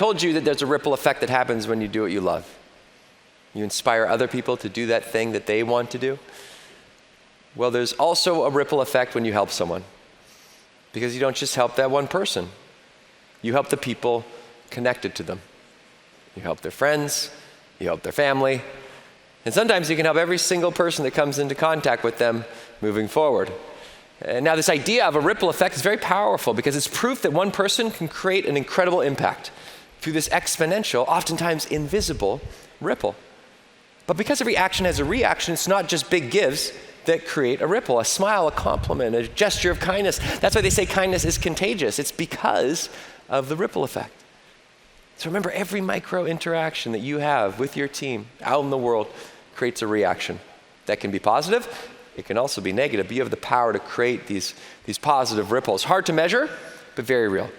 told you that there's a ripple effect that happens when you do what you love. You inspire other people to do that thing that they want to do. Well, there's also a ripple effect when you help someone, because you don't just help that one person. You help the people connected to them. You help their friends, you help their family, and sometimes you can help every single person that comes into contact with them moving forward. And now this idea of a ripple effect is very powerful because it's proof that one person can create an incredible impact through this exponential, oftentimes invisible ripple. But because every action has a reaction, it's not just big gives that create a ripple, a smile, a compliment, a gesture of kindness. That's why they say kindness is contagious. It's because of the ripple effect. So remember, every micro interaction that you have with your team out in the world creates a reaction. That can be positive, it can also be negative, but you have the power to create these positive ripples. Hard to measure, but very real.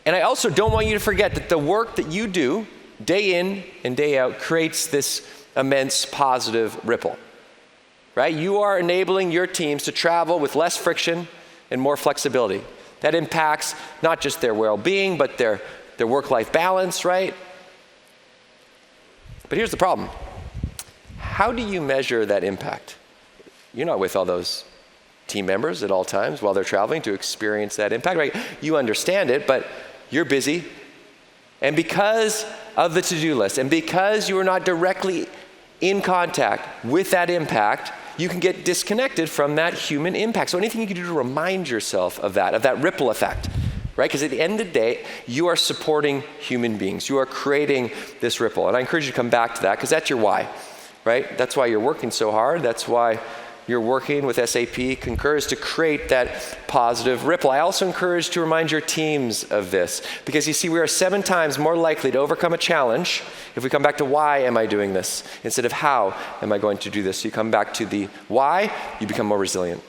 And I also don't want you to forget that the work that you do day in and day out creates this immense positive ripple, right? You are enabling your teams to travel with less friction and more flexibility. That impacts not just their well-being, but their work-life balance, right? But here's the problem. How do you measure that impact? You're not with all those team members at all times while they're traveling to experience that impact, right? You understand it, but you're busy. And because of the to-do list, and because you are not directly in contact with that impact, you can get disconnected from that human impact. So anything you can do to remind yourself of that ripple effect, right? Because at the end of the day, you are supporting human beings. You are creating this ripple. And I encourage you to come back to that because that's your why, right? That's why you're working so hard. That's why you're working with SAP Concur, is to create that positive ripple. I also encourage to remind your teams of this because you see, we are 7 times more likely to overcome a challenge if we come back to why am I doing this instead of how am I going to do this. You come back to the why, you become more resilient.